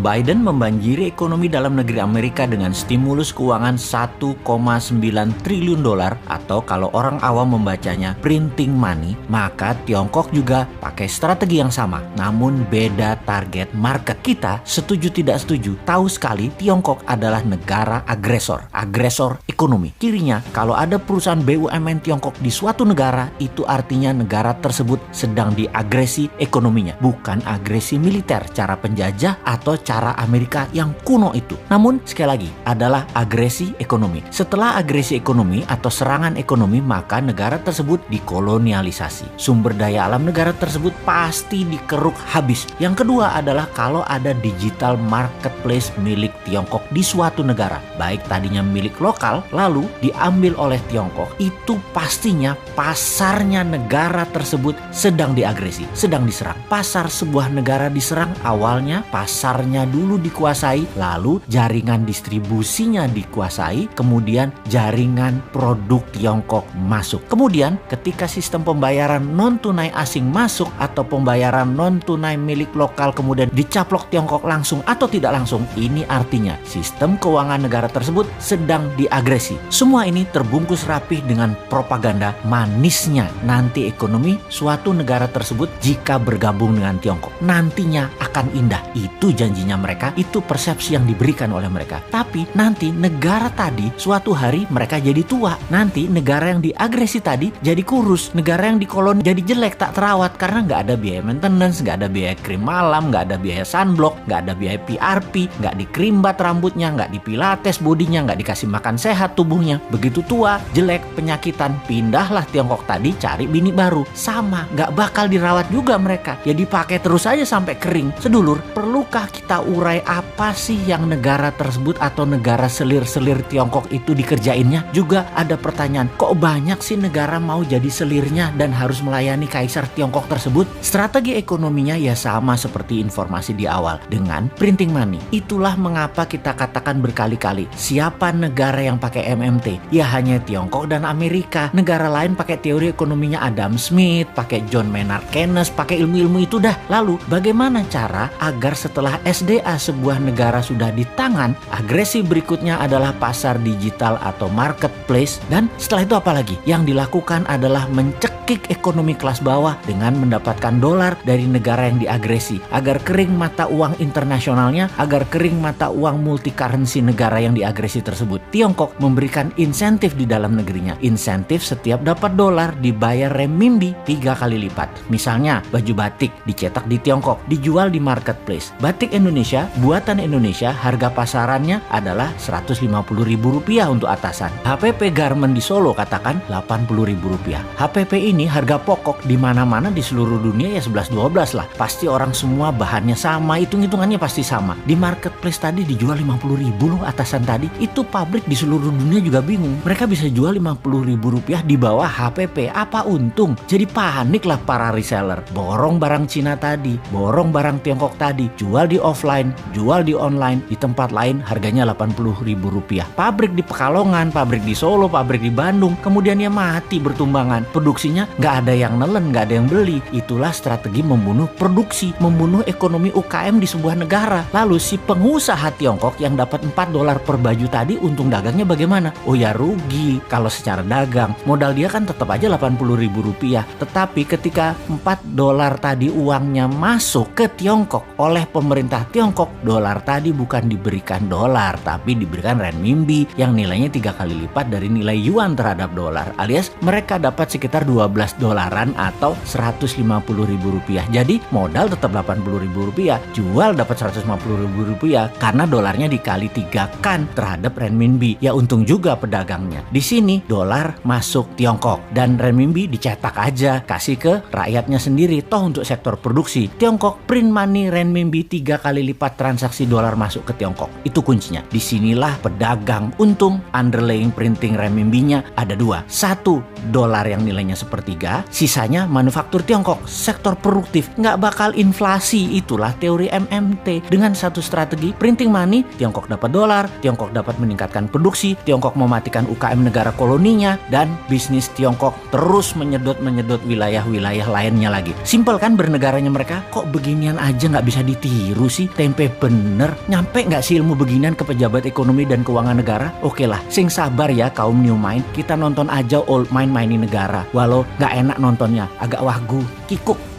Biden membanjiri ekonomi dalam negeri Amerika dengan stimulus keuangan 1,9 triliun dolar, atau kalau orang awam membacanya printing money, maka Tiongkok juga pakai strategi yang sama, namun beda target market. Kita setuju tidak setuju, tahu sekali Tiongkok adalah negara agresor ekonomi. Kirinya, kalau ada perusahaan BUMN Tiongkok di suatu negara, itu artinya negara tersebut sedang diagresi ekonominya, bukan agresi militer, cara penjajah atau cara Amerika yang kuno itu. Namun sekali lagi adalah agresi ekonomi. Setelah agresi ekonomi atau serangan ekonomi, maka negara tersebut dikolonialisasi. Sumber daya alam negara tersebut pasti dikeruk habis. Yang kedua adalah kalau ada digital marketplace milik Tiongkok di suatu negara, baik tadinya milik lokal lalu diambil oleh Tiongkok, itu pastinya pasarnya negara tersebut sedang diagresi, sedang diserang. Pasar sebuah negara diserang, awalnya pasarnya dulu dikuasai, lalu jaringan distribusinya dikuasai, kemudian jaringan produk Tiongkok masuk. Kemudian ketika sistem pembayaran non-tunai asing masuk atau pembayaran non-tunai milik lokal kemudian dicaplok Tiongkok langsung atau tidak langsung, ini artinya sistem keuangan negara tersebut sedang diagresi. Semua ini terbungkus rapih dengan propaganda manisnya nanti ekonomi suatu negara tersebut jika bergabung dengan Tiongkok nantinya akan indah. Itu janjinya mereka, itu persepsi yang diberikan oleh mereka. Tapi nanti negara tadi suatu hari mereka jadi tua. Nanti negara yang diagresi tadi jadi kurus. Negara yang dikoloni jadi jelek, tak terawat karena nggak ada biaya maintenance, nggak ada biaya krim malam, nggak ada biaya sunblock, nggak ada biaya PRP, nggak dikrimbat rambutnya, nggak dipilates bodinya, nggak dikasih makan sehat tubuhnya. Begitu tua, jelek, penyakitan, pindahlah Tiongkok tadi cari bini baru. Sama, nggak bakal dirawat juga mereka. Ya dipakai terus aja sampai kering. Sedulur, perlukah kita urai apa sih yang negara tersebut atau negara selir-selir Tiongkok itu dikerjainnya? Juga ada pertanyaan, kok banyak sih negara mau jadi selirnya dan harus melayani kaisar Tiongkok tersebut? Strategi ekonominya ya sama seperti informasi di awal, dengan printing money. Itulah mengapa kita katakan berkali-kali, siapa negara yang pakai MMT? Ya hanya Tiongkok dan Amerika. Negara lain pakai teori ekonominya Adam Smith, pakai John Maynard Keynes, pakai ilmu-ilmu itu dah. Lalu bagaimana cara agar setelah SDA sebuah negara sudah di tangan, agresi berikutnya adalah pasar digital atau marketplace, dan setelah itu apa lagi? Yang dilakukan adalah mencekik ekonomi kelas bawah dengan mendapatkan dolar dari negara yang diagresi agar kering mata uang internasionalnya, agar kering mata uang multi currency negara yang diagresi tersebut. Tiongkok memberikan insentif di dalam negerinya. Insentif setiap dapat dolar dibayar renminbi 3 kali lipat. Misalnya baju batik dicetak di Tiongkok, dijual di marketplace. Batik Indonesia, buatan Indonesia, harga pasarannya adalah Rp150.000 untuk atasan. HPP Garment di Solo katakan Rp80.000. HPP ini harga pokok di mana-mana di seluruh dunia ya 11-12 lah. Pasti orang semua bahannya sama, hitung-hitungannya pasti sama. Di marketplace tadi dijual Rp50.000 loh atasan tadi. Itu pabrik di seluruh dunia juga bingung. Mereka bisa jual Rp50.000 di bawah HPP. Apa untung? Jadi panik lah para reseller. Borong barang Cina tadi, borong barang Tiongkok tadi, jual di offline, jual di online, di tempat lain harganya Rp80.000. Pabrik di Pekalongan, pabrik di Solo, pabrik di Bandung, kemudian ya mati bertumbangan. Produksinya nggak ada yang nelen, nggak ada yang beli. Itulah strategi membunuh produksi, membunuh ekonomi UKM di sebuah negara. Lalu si pengusaha Tiongkok yang dapat $4 per baju tadi, untung dagangnya bagaimana? Oh ya rugi kalau secara dagang. Modal dia kan tetap aja Rp80.000. Tetapi ketika $4 tadi uangnya masuk ke Tiongkok oleh pemerintah Tiongkok, dolar tadi bukan diberikan dolar, tapi diberikan renminbi yang nilainya 3 kali lipat dari nilai yuan terhadap dolar, alias mereka dapat sekitar $12 atau Rp150.000. Jadi modal tetap Rp80.000, jual dapat Rp150.000 karena dolarnya dikali 3 kan terhadap renminbi. Ya untung juga pedagangnya. Di sini dolar masuk Tiongkok dan renminbi dicetak aja, kasih ke rakyatnya sendiri. Toh untuk sektor produksi, Tiongkok print money renminbi 3 kali lipat transaksi dolar masuk ke Tiongkok. Itu kuncinya. Disinilah pedagang untung, underlying printing renminbinya ada dua. Satu, dolar yang nilainya sepertiga, sisanya manufaktur Tiongkok, sektor produktif, nggak bakal inflasi. Itulah teori MMT. Dengan satu strategi printing money, Tiongkok dapat dolar, Tiongkok dapat meningkatkan produksi, Tiongkok mematikan UKM negara koloninya, dan bisnis Tiongkok terus menyedot wilayah-wilayah lainnya lagi. Simpel kan bernegaranya mereka? Kok beginian aja nggak bisa ditiru sih? Tempe bener. Nyampe nggak sih ilmu beginian ke pejabat ekonomi dan keuangan negara? Oke lah, sing sabar ya kaum new mind, kita nonton aja old mind mainin negara. Walau nggak enak nontonnya, agak wagu, kikuk.